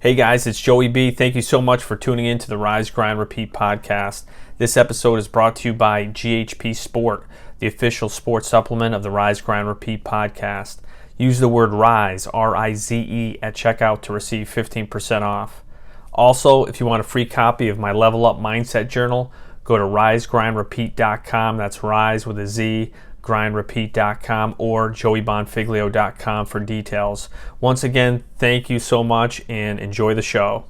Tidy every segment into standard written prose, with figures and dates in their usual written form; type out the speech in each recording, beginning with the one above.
Hey guys, it's Joey B. Thank you so much for tuning in to the Rise, Grind, Repeat podcast. This episode is brought to you by GHP Sport, the official sports supplement of the Rise, Grind, Repeat podcast. Use the word RISE, R-I-Z-E, at checkout to receive 15% off. Also, if you want a free copy of my Level Up Mindset Journal, go to risegrindrepeat.com. That's Rise with a Z, grindrepeat.com, or joeybonfiglio.com for details. Once again, thank you so much and enjoy the show.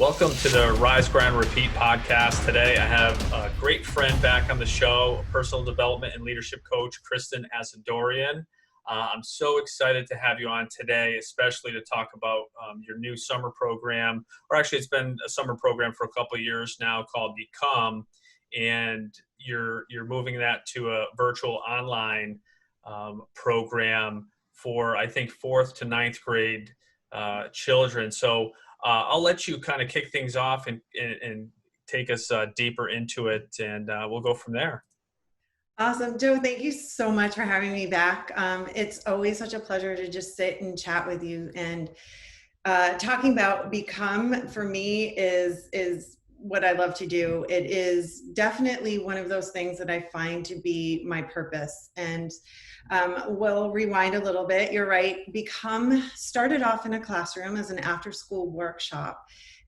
Welcome to the Rise, Grind, Repeat podcast. Today I have a great friend back on the show, personal development and leadership coach, Kristin Asadourian. I'm so excited to have you on today, especially to talk about your new summer program, or actually it's been a summer program for a couple of years now called Become, and you're moving that to a virtual online program for, I think, 4th to 9th grade children. So I'll let you kind of kick things off and take us deeper into it, and we'll go from there. Awesome. Joe, thank you so much for having me back. It's always such a pleasure to just sit and chat with you. And talking about Become for me is what I love to do. It is definitely one of those things that I find to be my purpose. And we'll rewind a little bit. You're right. Become started off in a classroom as an after-school workshop.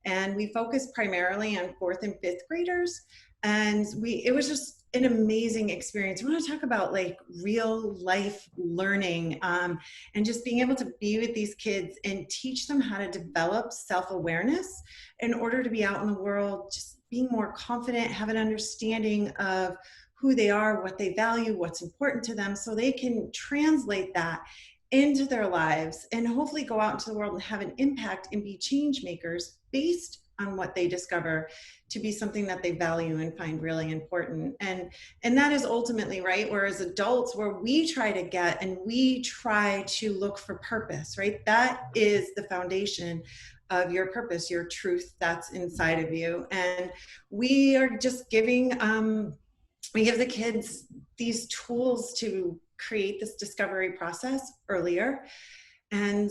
And we focused primarily on 4th and 5th graders. And it was just an amazing experience. We want to talk about like real life learning and just being able to be with these kids and teach them how to develop self-awareness in order to be out in the world, just being more confident, have an understanding of who they are, what they value, what's important to them, so they can translate that into their lives and hopefully go out into the world and have an impact and be change makers based on what they discover to be something that they value and find really important. And that is ultimately, right, whereas adults, where we try to get and we try to look for purpose, right? That is the foundation of your purpose, your truth that's inside of you. And we are just giving, we give the kids these tools to create this discovery process earlier. And,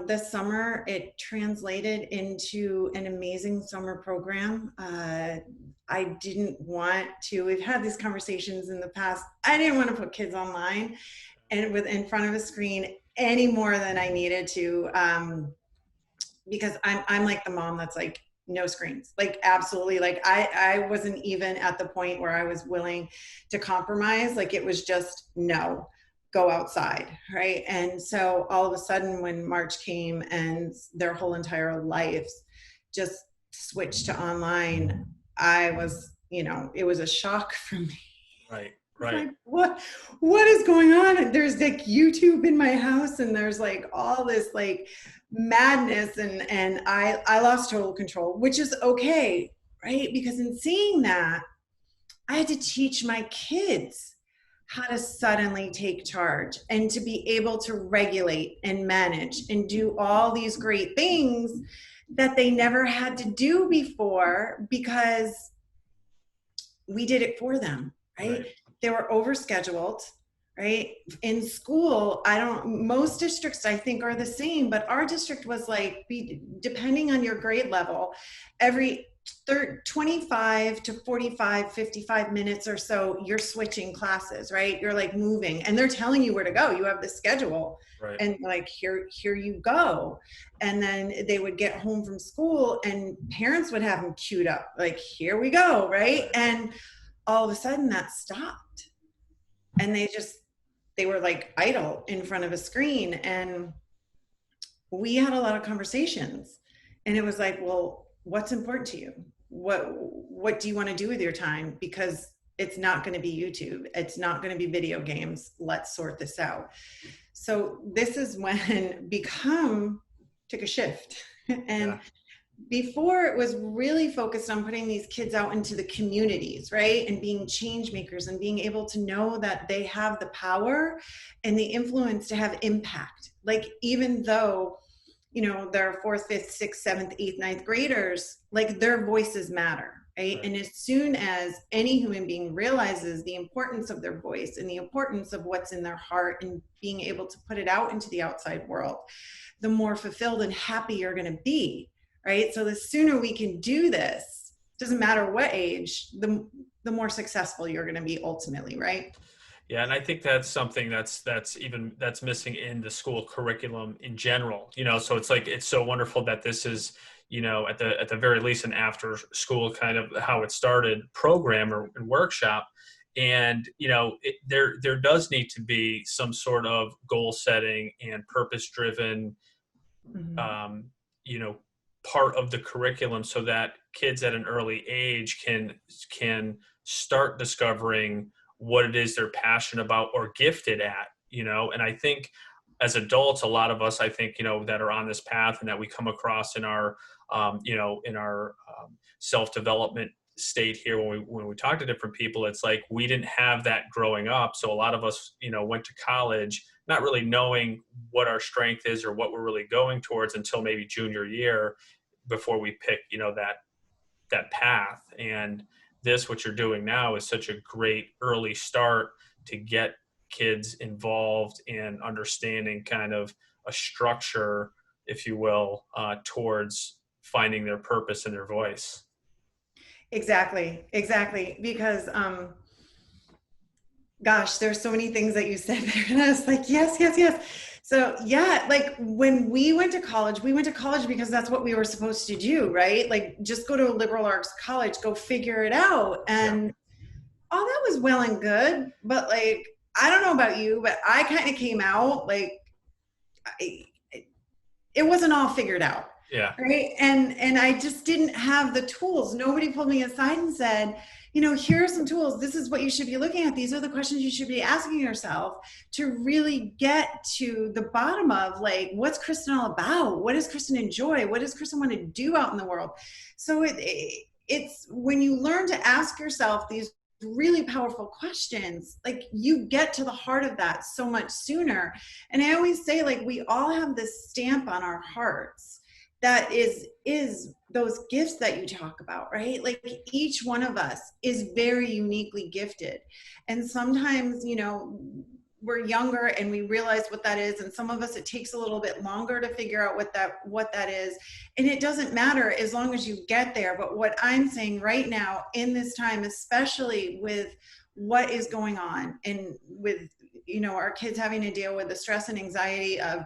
this summer it translated into an amazing summer program. I didn't want to, we've had these conversations in the past. I didn't want to put kids online and in front of a screen any more than I needed to, because I'm like the mom that's like, no screens, like absolutely. Like I wasn't even at the point where I was willing to compromise. Like it was just no, go outside, right? And so all of a sudden when March came and their whole entire lives just switched to online, I was, it was a shock for me. Right. Like, what is going on? And there's like YouTube in my house and there's like all this like madness and I lost total control, which is okay, right? Because in seeing that, I had to teach my kids how to suddenly take charge and to be able to regulate and manage and do all these great things that they never had to do before because we did it for them, right? They were overscheduled, right? In school, most districts I think are the same, but our district was like, depending on your grade level, every 25 to 45, 55 minutes or so, you're switching classes, right? You're like moving and they're telling you where to go. You have the schedule and like, here you go. And then they would get home from school and parents would have them queued up, like, here we go, right? And all of a sudden that stopped and they were like idle in front of a screen. And we had a lot of conversations and it was like, well, what's important to you? What do you want to do with your time? Because it's not going to be YouTube. It's not going to be video games. Let's sort this out. So this is when Become took a shift and before it was really focused on putting these kids out into the communities, right? And being change makers and being able to know that they have the power and the influence to have impact. Like, even though, you know, they're fourth, fifth, sixth, seventh, eighth, ninth graders, like their voices matter. Right? And as soon as any human being realizes the importance of their voice and the importance of what's in their heart and being able to put it out into the outside world, the more fulfilled and happy you're going to be. Right? So the sooner we can do this, doesn't matter what age, the more successful you're going to be ultimately, right? Yeah, and I think that's something that's missing in the school curriculum in general. You know, so it's like, it's so wonderful that this is, you know, at the very least an after school kind of how it started program or workshop. And you know, there does need to be some sort of goal setting and purpose driven, Mm-hmm. you know, part of the curriculum, so that kids at an early age can start discovering what it is they're passionate about or gifted at, you know. And I think as adults, a lot of us, I think, you know, that are on this path and that we come across in our, you know, in our self-development state here, when we talk to different people, it's like we didn't have that growing up. So a lot of us, you know, went to college not really knowing what our strength is or what we're really going towards until maybe junior year, before we pick, you know, that path. And this, what you're doing now, is such a great early start to get kids involved in understanding kind of a structure, if you will, towards finding their purpose and their voice. Exactly, exactly. Because gosh, there's so many things that you said there, and I was like, yes, yes, yes. So yeah, like when we went to college because that's what we were supposed to do, right? Like, just go to a liberal arts college, go figure it out. Yeah. And all that was well and good, but like, I don't know about you, but I kind of came out like, I, it wasn't all figured out. Yeah. Right. And I just didn't have the tools. Nobody pulled me aside and said, you know, here are some tools. This is what you should be looking at. These are the questions you should be asking yourself to really get to the bottom of, like, what's Kristin all about? What does Kristin enjoy? What does Kristin want to do out in the world? So it's when you learn to ask yourself these really powerful questions, like, you get to the heart of that so much sooner. And I always say, like, we all have this stamp on our hearts that is those gifts that you talk about, right? Like, each one of us is very uniquely gifted. And sometimes, you know, we're younger and we realize what that is, and some of us, it takes a little bit longer to figure out what that is. And it doesn't matter as long as you get there. But what I'm saying right now in this time, especially with what is going on and with, you know, our kids having to deal with the stress and anxiety of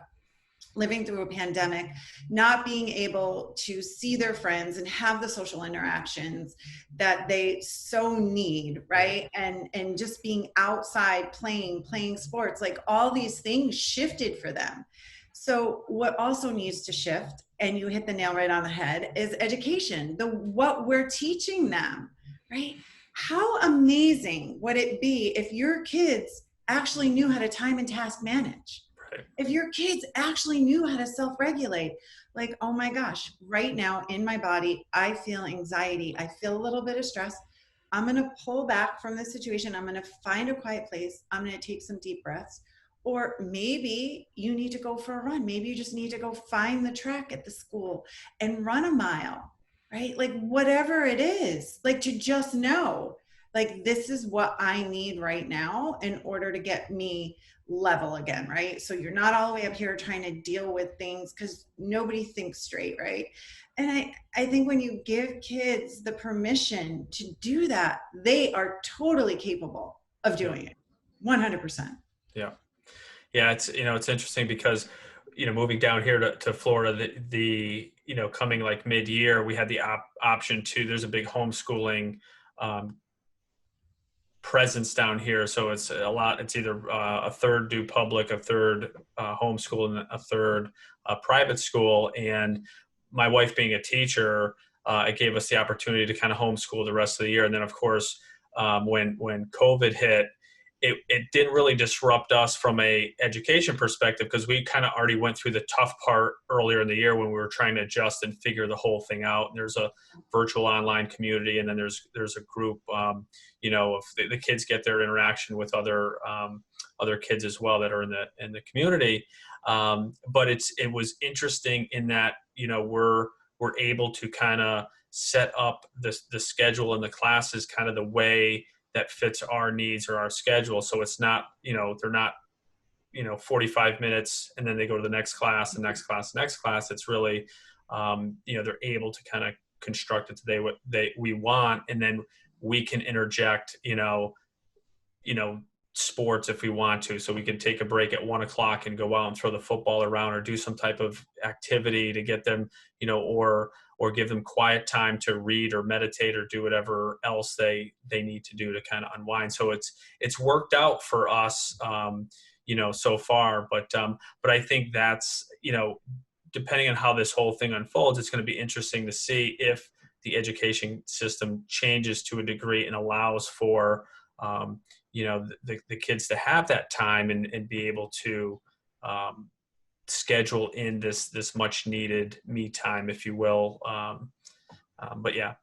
living through a pandemic, not being able to see their friends and have the social interactions that they so need, right? And just being outside playing sports, like, all these things shifted for them. So what also needs to shift, and you hit the nail right on the head, is education, what we're teaching them, right? How amazing would it be if your kids actually knew how to time and task manage? Right. If your kids actually knew how to self-regulate, like, oh my gosh, right now in my body, I feel anxiety. I feel a little bit of stress. I'm going to pull back from this situation. I'm going to find a quiet place. I'm going to take some deep breaths. Or maybe you need to go for a run. Maybe you just need to go find the track at the school and run a mile, right? Like, whatever it is, like, to just know, like, this is what I need right now in order to get me level again, right? So you're not all the way up here trying to deal with things, because nobody thinks straight, right? And I think when you give kids the permission to do that, they are totally capable of Yeah. doing it 100%. Yeah. Yeah. It's, you know, it's interesting because, you know, moving down here to Florida, you know, coming like mid-year, we had the option to, there's a big homeschooling presence down here. So it's a lot, it's either a third do public, a third homeschool, and a third private school. And my wife being a teacher, it gave us the opportunity to kind of homeschool the rest of the year. And then of course, when COVID hit, it didn't really disrupt us from a education perspective because we kind of already went through the tough part earlier in the year when we were trying to adjust and figure the whole thing out. And there's a virtual online community, and then there's a group, if the kids get their interaction with other kids as well that are in the community. But it was interesting in that, we're able to kind of set up the schedule and the classes kind of the way that fits our needs or our schedule. So it's not, they're not, 45 minutes and then they go to the next class, the next class, the next class. It's really, they're able to kind of construct it today what we want, and then we can interject, sports if we want to. So we can take a break at 1:00 and go out and throw the football around or do some type of activity to get them, or give them quiet time to read or meditate or do whatever else they need to do to kind of unwind. So it's worked out for us, so far. But I think that's, depending on how this whole thing unfolds, it's going to be interesting to see if the education system changes to a degree and allows for, the kids to have that time and be able to schedule in this much needed me time, if you will. But yeah.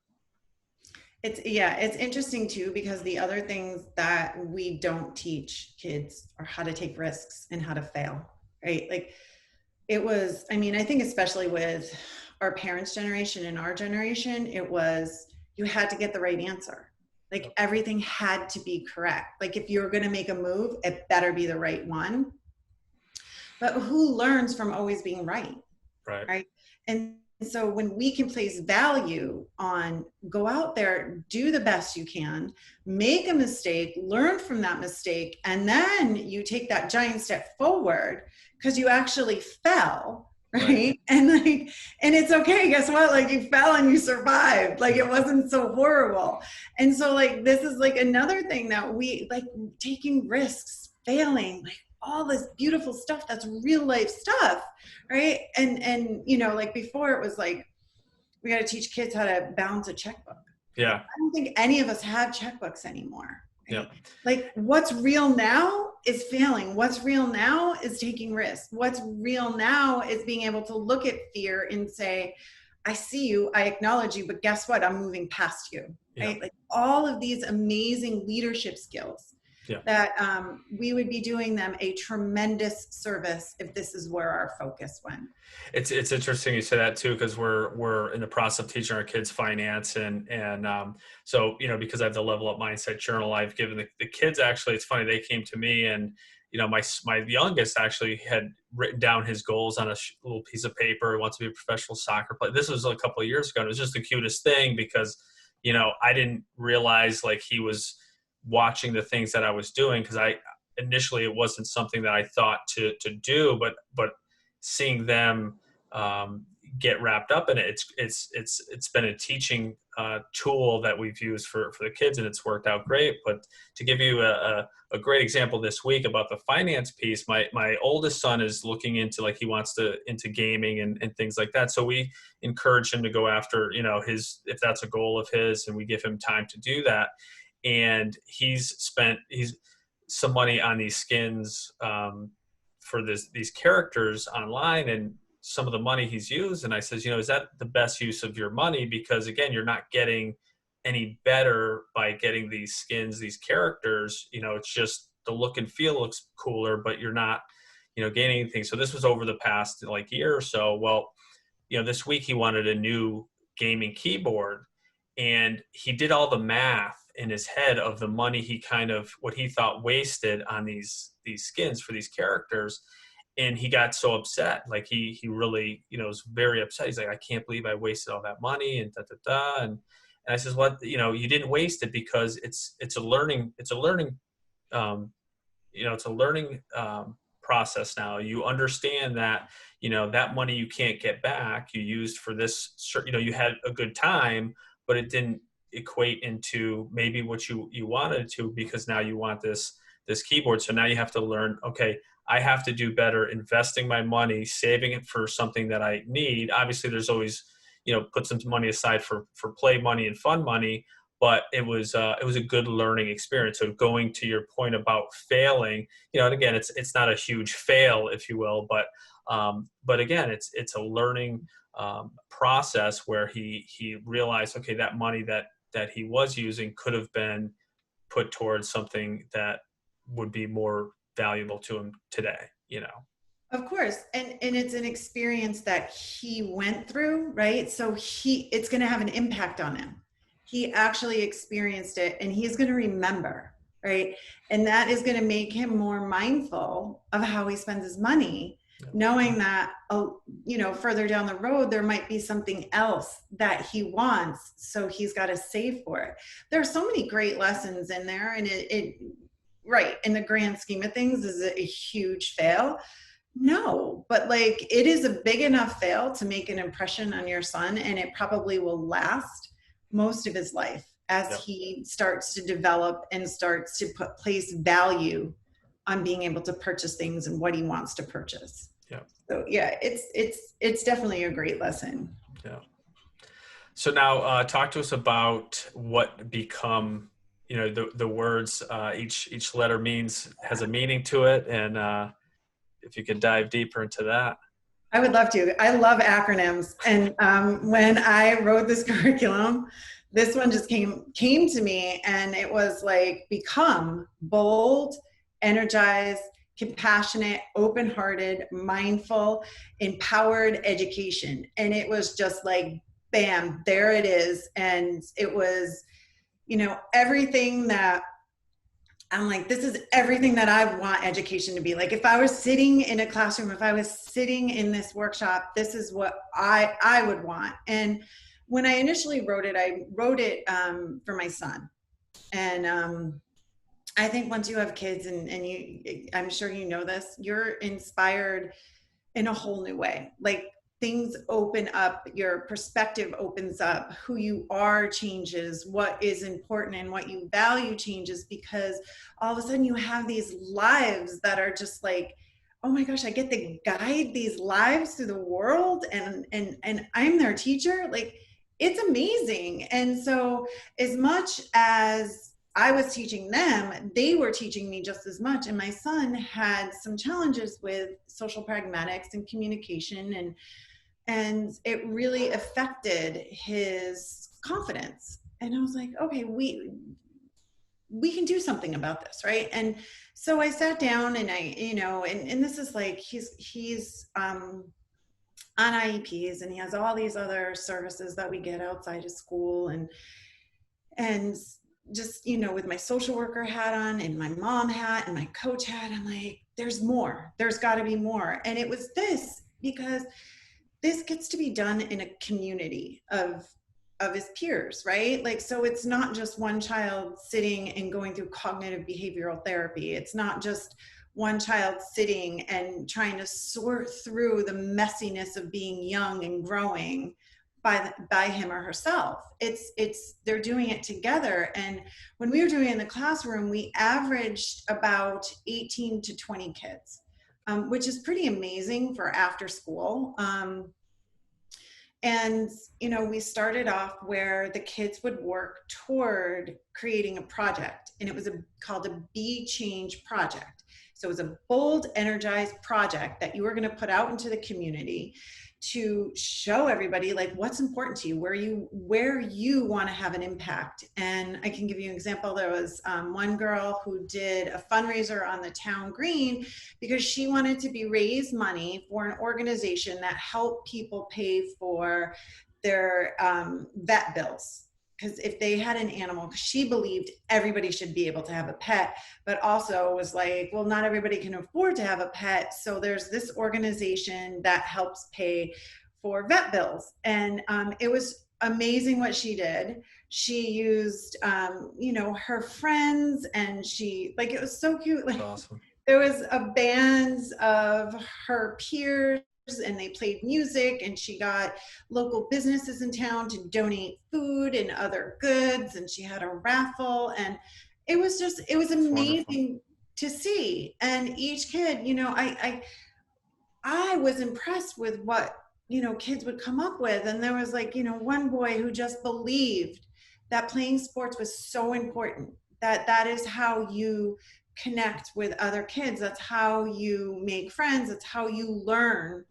It's interesting too, because the other things that we don't teach kids are how to take risks and how to fail, right? Like I think especially with our parents' generation and our generation, it was, you had to get the right answer. Like everything had to be correct. Like if you're going to make a move, it better be the right one. But who learns from always being right? Right. And so when we can place value on, go out there, do the best you can, make a mistake, learn from that mistake, and then you take that giant step forward because you actually fell. Right. And it's okay. Guess what? Like you fell and you survived. Like it wasn't so horrible. And so this is another thing that we taking risks, failing, all this beautiful stuff that's real life stuff. Right. And before it was we got to teach kids how to balance a checkbook. Yeah. I don't think any of us have checkbooks anymore. Right? Yeah. What's real now is failing. What's real now is taking risks. What's real now is being able to look at fear and say, I see you, I acknowledge you, but guess what? I'm moving past you. Right. Yeah. All of these amazing leadership skills. Yeah. That we would be doing them a tremendous service if this is where our focus went. It's interesting you say that too, because we're in the process of teaching our kids finance, and so because I have the Level Up Mindset Journal, I've given the kids, actually, it's funny, they came to me and my youngest actually had written down his goals on a little piece of paper. He wants to be a professional soccer player. This was a couple of years ago, and it was just the cutest thing because I didn't realize he was watching the things that I was doing, because initially it wasn't something that I thought to do, but seeing them get wrapped up in it, it's been a teaching tool that we've used for the kids, and it's worked out great. But to give you a great example this week about the finance piece, my oldest son is looking into he wants to into gaming and things like that. So we encourage him to go after if that's a goal of his, and we give him time to do that. And he's spent some money on these skins for these characters online, and some of the money he's used. And I says, is that the best use of your money? Because again, you're not getting any better by getting these skins, these characters. It's just the look and feel looks cooler, but you're not, gaining anything. So this was over the past year or so. Well, this week he wanted a new gaming keyboard, and he did all the math in his head of the money he what he thought wasted on these skins for these characters. And he got so upset. He really, was very upset. He's like, I can't believe I wasted all that money and da, da, da. And I says, what, you didn't waste it because it's a learning process now. You understand that, that money you can't get back, you used for this, you had a good time, but it didn't equate into maybe what you wanted to, because now you want this keyboard. So now you have to learn, okay, I have to do better investing my money, saving it for something that I need. Obviously there's always, put some money aside for play money and fun money, but it was a good learning experience. So going to your point about failing, and again, it's not a huge fail, if you will, but again, it's a learning process where he realized, okay, that money that he was using could have been put towards something that would be more valuable to him today. Of course. And it's an experience that he went through, right? So it's going to have an impact on him. He actually experienced it and he's going to remember, right? And that is going to make him more mindful of how he spends his money, knowing that, further down the road, there might be something else that he wants. So he's got to save for it. There are so many great lessons in there, and it right, in the grand scheme of things, is a huge fail. No, but like, it is a big enough fail to make an impression on your son, and it probably will last most of his life as he starts to develop and starts to place value on being able to purchase things and what he wants to purchase. Yeah. So yeah, it's definitely a great lesson. Yeah. So now talk to us about what become, the words, each letter has a meaning to it. And if you could dive deeper into that. I would love to. I love acronyms. And when I wrote this curriculum, this one just came to me, and it was like, become bold, energized, compassionate, open-hearted, mindful, empowered education. And it was just like, bam, there it is. And it was, everything that I'm like, this is everything that I want education to be. Like, if I was sitting in a classroom, if I was sitting in this workshop, this is what I would want. And when I initially wrote it, I wrote it for my son. And I think once you have kids, and I'm sure you know this, you're inspired in a whole new way. Like, things open up, your perspective opens up, who you are changes, what is important and what you value changes, because all of a sudden you have these lives that are just like, oh my gosh, I get to guide these lives through the world, and I'm their teacher. Like, it's amazing. And so as much as I was teaching them, they were teaching me just as much. And my son had some challenges with social pragmatics and communication, and it really affected his confidence. And I was like, okay, we can do something about this, right? And so I sat down, and and this is like, he's on IEPs, and he has all these other services that we get outside of school, and just, with my social worker hat on and my mom hat and my coach hat, I'm like, there's more, there's got to be more. And it was this, because this gets to be done in a community of his peers, right? Like, so it's not just one child sitting and going through cognitive behavioral therapy. It's not just one child sitting and trying to sort through the messiness of being young and growing by him or herself. They're doing it together. And when we were doing it in the classroom, we averaged about 18 to 20 kids. Which is pretty amazing for after school. And, we started off where the kids would work toward creating a project, and it was called a Be Change project. So it was a bold, energized project that you were going to put out into the community to show everybody, like, what's important to you, where you want to have an impact. And I can give you an example. There was one girl who did a fundraiser on the town green because she wanted to raise money for an organization that helped people pay for their vet bills. Because if they had an animal, she believed everybody should be able to have a pet, but also was like, well, not everybody can afford to have a pet. So there's this organization that helps pay for vet bills. And it was amazing what she did. She used, her friends, and it was so cute. Like, awesome. There was a band of her peers, and they played music, and she got local businesses in town to donate food and other goods, and she had a raffle, and it was amazing to see. And each kid, I was impressed with what kids would come up with. And there was one boy who just believed that playing sports was so important, that is how you connect with other kids. That's how you make friends. That's how you learn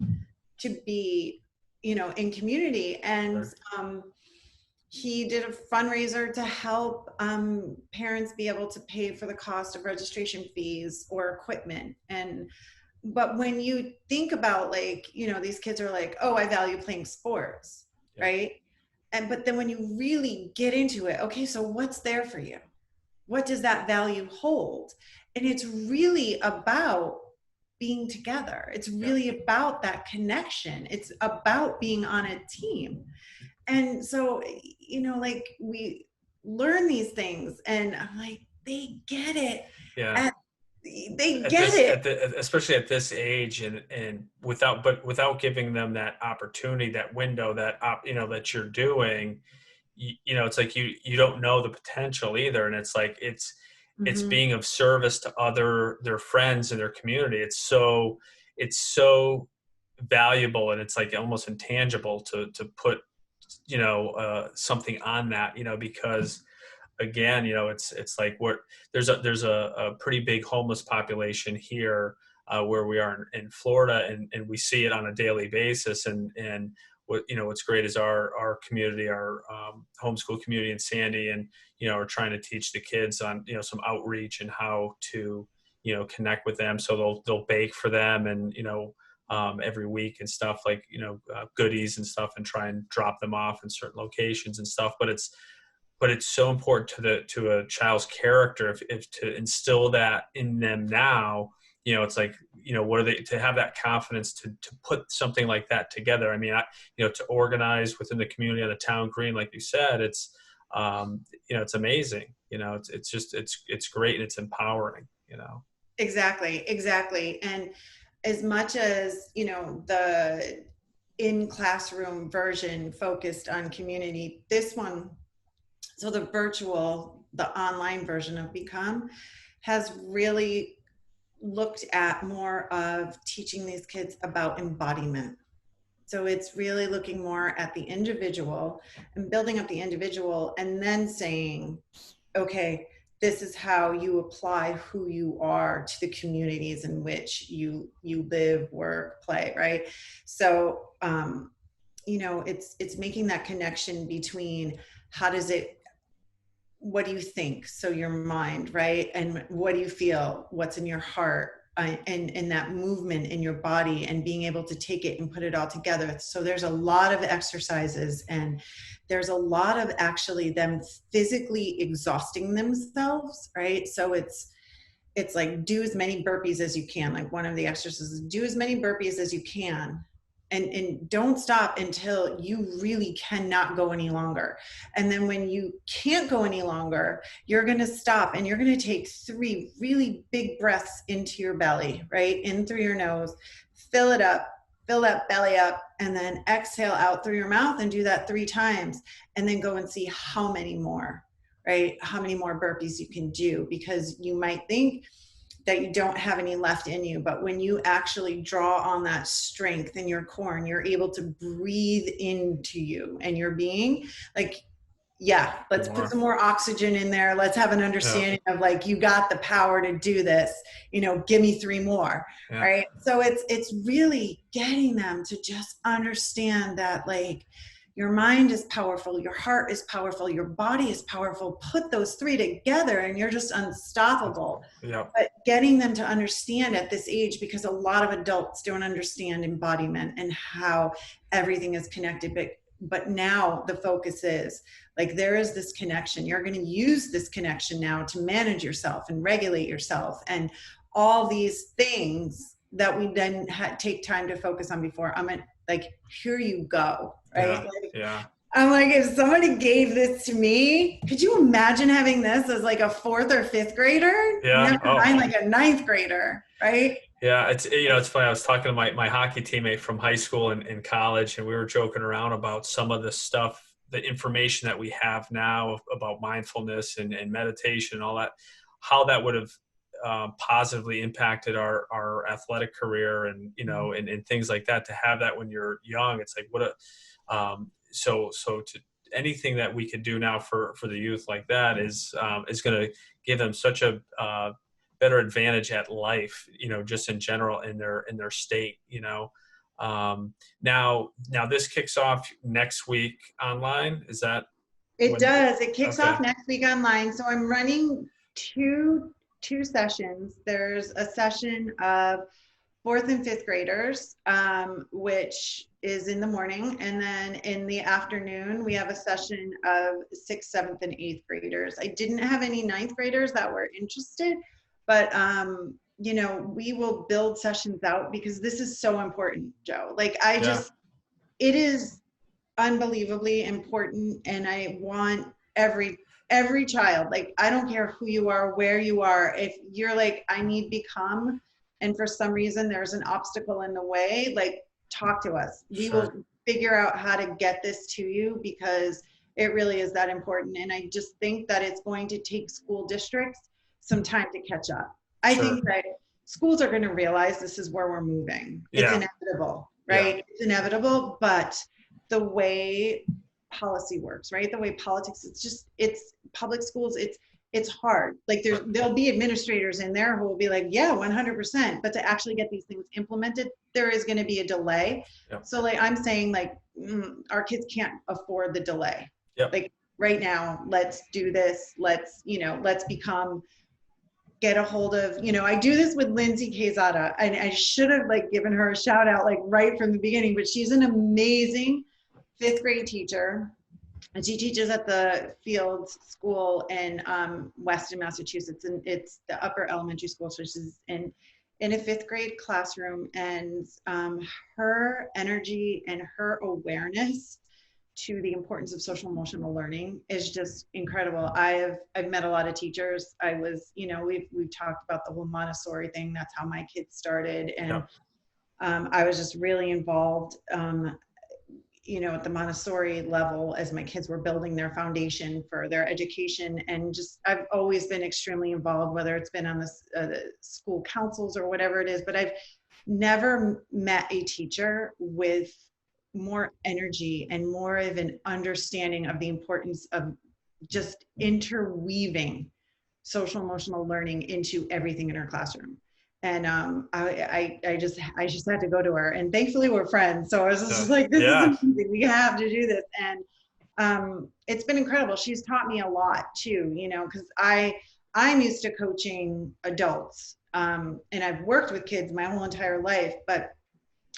to be, in community. And Sure. he did a fundraiser to help parents be able to pay for the cost of registration fees or equipment. But when you think about, like, these kids are like, oh, I value playing sports, Yeah. right? But then when you really get into it, okay, so what's there for you? What does that value hold? And it's really about being together. It's really about that connection. It's about being on a team. And so, like, we learn these things, and I'm like, they get it. Yeah. They get it. Especially at this age, and without giving them that opportunity, that window, that you're doing, it's like you don't know the potential either. And it's like, it's Mhm. being of service to their friends and their community. It's so valuable, and it's like almost intangible to put, something on that, because again, it's like, there's a pretty big homeless population here, where we are in Florida, and we see it on a daily basis. And what's great is our community, our homeschool community in Sandy, and are trying to teach the kids on some outreach and how to connect with them. So they'll bake for them, and every week and stuff, like goodies and stuff, and try and drop them off in certain locations and stuff. But it's so important to a child's character, if to instill that in them now. It's like, what are they, to have that confidence to put something like that together. I mean, to organize within the community on the town green, like you said, it's amazing. It's great, and it's empowering. Exactly. And as much as, the in classroom version focused on community, this one, so the online version of Become, has really looked at more of teaching these kids about embodiment. So it's really looking more at the individual and building up the individual, and then saying, okay, this is how you apply who you are to the communities in which you live, work, play, right? So it's making that connection between, what do you think, so your mind, right? And what do you feel, what's in your heart, and that movement in your body, and being able to take it and put it all together. So there's a lot of exercises, and there's a lot of actually them physically exhausting themselves, right? So it's like, do as many burpees as you can. Like, one of the exercises is do as many burpees as you can, and don't stop until you really cannot go any longer. And then when you can't go any longer, you're going to stop, and you're going to take 3 really big breaths into your belly, right? In through your nose, fill it up, fill that belly up, and then exhale out through your mouth, and do that 3 times. And then go and see how many more, right? How many more burpees you can do, because you might think that you don't have any left in you. But when you actually draw on that strength in your core, and you're able to breathe into you and your being, like, yeah, let's put some more oxygen in there. Let's have an understanding of, like, you got the power to do this, give me 3 more. Yeah. Right. So it's really getting them to just understand that, like, your mind is powerful, your heart is powerful, your body is powerful. Put those 3 together and you're just unstoppable. Yeah. But getting them to understand at this age, because a lot of adults don't understand embodiment and how everything is connected. But now the focus is, like, there is this connection. You're going to use this connection now to manage yourself and regulate yourself, and all these things that we didn't take time to focus on before. I'm like, here you go. Right. Yeah. I'm like, if somebody gave this to me, could you imagine having this as like a 4th or 5th grader? Yeah. Never mind like a 9th grader. Right. Yeah, it's funny. I was talking to my hockey teammate from high school and college, and we were joking around about some of the stuff, the information that we have now about mindfulness and meditation and all that, how that would have positively impacted our athletic career, and and things like that. To have that when you're young, it's like, what a so anything that we could do now for the youth like that is going to give them such a better advantage at life, just in general in their state, now this kicks off next week online. Is that It when? does. It kicks Okay. off next week online. So I'm running two sessions. There's a session of fourth and fifth graders, which is in the morning. And then in the afternoon, we have a session of sixth, seventh, and eighth graders. I didn't have any ninth graders that were interested, but we will build sessions out because this is so important, Joe. Like it is unbelievably important, and I want every child, like, I don't care who you are, where you are, if you're like, I need become, and for some reason there's an obstacle in the way, like, talk to us. We Sure. will figure out how to get this to you, because it really is that important. And I just think that it's going to take school districts some time to catch up. I Sure. think that schools are going to realize this is where we're moving. It's inevitable, right? Yeah. It's inevitable, but the way policy works, right? The way politics, it's public schools, it's hard. Like, there'll be administrators in there who will be like, yeah, 100%. But to actually get these things implemented, there is going to be a delay. Yep. So, like, I'm saying, like, our kids can't afford the delay. Yep. Like, right now, let's do this. Let's get a hold of, I do this with Lindsay Quezada, and I should have, like, given her a shout out, like, right from the beginning, but she's an amazing fifth grade teacher, and she teaches at the Fields School in Weston, Massachusetts, and it's the upper elementary school. So she's in a fifth grade classroom, and her energy and her awareness to the importance of social emotional learning is just incredible. I've met a lot of teachers. I was, we've talked about the whole Montessori thing. That's how my kids started, and I was just really involved. At the Montessori level, as my kids were building their foundation for their education, and just, I've always been extremely involved, whether it's been on the school councils or whatever it is, but I've never met a teacher with more energy and more of an understanding of the importance of just interweaving social emotional learning into everything in her classroom. And I just had to go to her, and thankfully we're friends. So I was just like, this is amazing. We have to do this. And it's been incredible. She's taught me a lot too, because I'm used to coaching adults, and I've worked with kids my whole entire life, but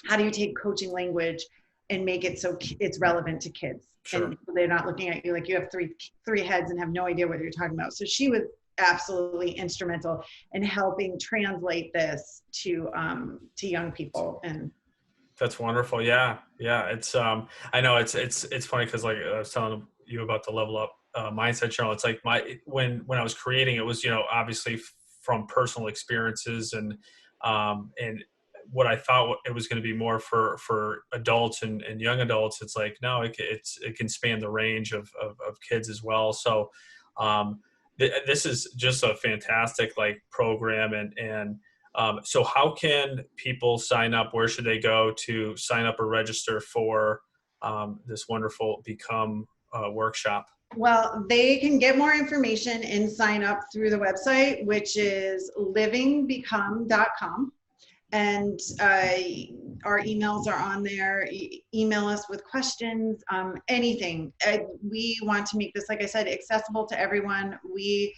how do you take coaching language and make it so it's relevant to kids? Sure. And they're not looking at you like you have three heads and have no idea what you're talking about. So she was absolutely instrumental in helping translate this to young people. And that's wonderful. Yeah. It's I know it's funny because, like, I was telling you about the Level Up mindset journal. It's like when I was creating it was, obviously from personal experiences and what I thought it was going to be more for adults and young adults. It's like, no, it can span the range of kids as well. So this is just a fantastic, like, program. And so how can people sign up? Where should they go to sign up or register for this wonderful Become workshop? Well, they can get more information and sign up through the website, which is livingbecome.com. And our emails are on there. Email us with questions, anything. We want to make this, like I said, accessible to everyone. We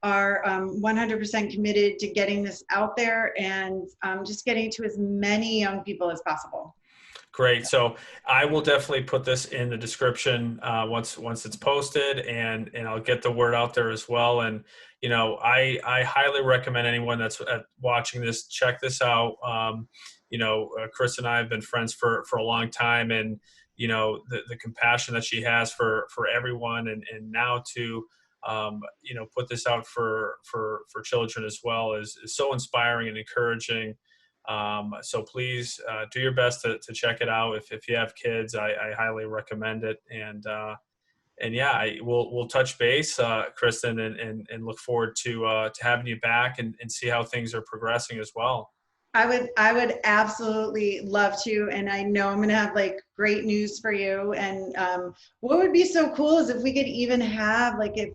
are 100% committed to getting this out there and just getting to as many young people as possible. Great. So I will definitely put this in the description once it's posted, and I'll get the word out there as well. And I highly recommend anyone that's watching this, check this out. Chris and I have been friends for a long time, and the compassion that she has for everyone, and now to put this out for children as well is so inspiring and encouraging. So please do your best to check it out. If you have kids, I highly recommend it. And yeah, we'll touch base, Kristin, and look forward to having you back and see how things are progressing as well. I would absolutely love to, and I know I'm gonna have like great news for you. And what would be so cool is if we could even have like if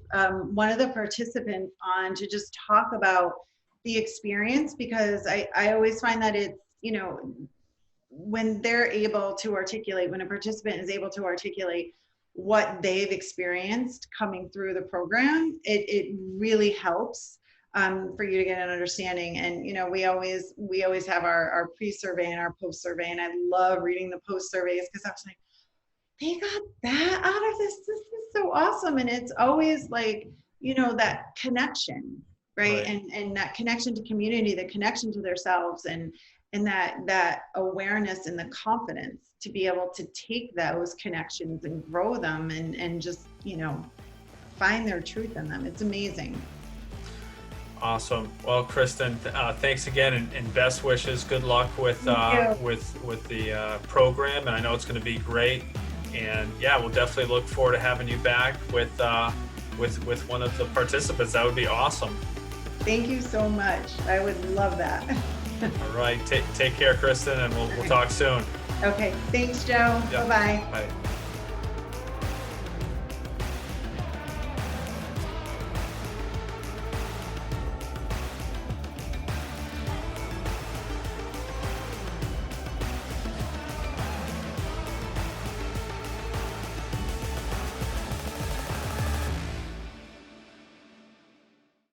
one of the participants on to just talk about the experience, because I always find that it's, when they're able to articulate, when a participant is able to articulate what they've experienced coming through the program, it really helps for you to get an understanding. And we always have our pre-survey and our post-survey, and I love reading the post surveys because I was like, they got that out of this. This is so awesome. And it's always like, that connection, right? Right. And that connection to community, the connection to themselves, and that awareness and the confidence to be able to take those connections and grow them and just, find their truth in them. It's amazing. Awesome. Well, Kristin, thanks again, and best wishes. Good luck with the program, and I know it's going to be great. And yeah, we'll definitely look forward to having you back with one of the participants. That would be awesome. Thank you so much. I would love that. All right. Take care, Kristin, and we'll talk soon. Okay. Thanks, Joe. Yep. Bye-bye. Bye.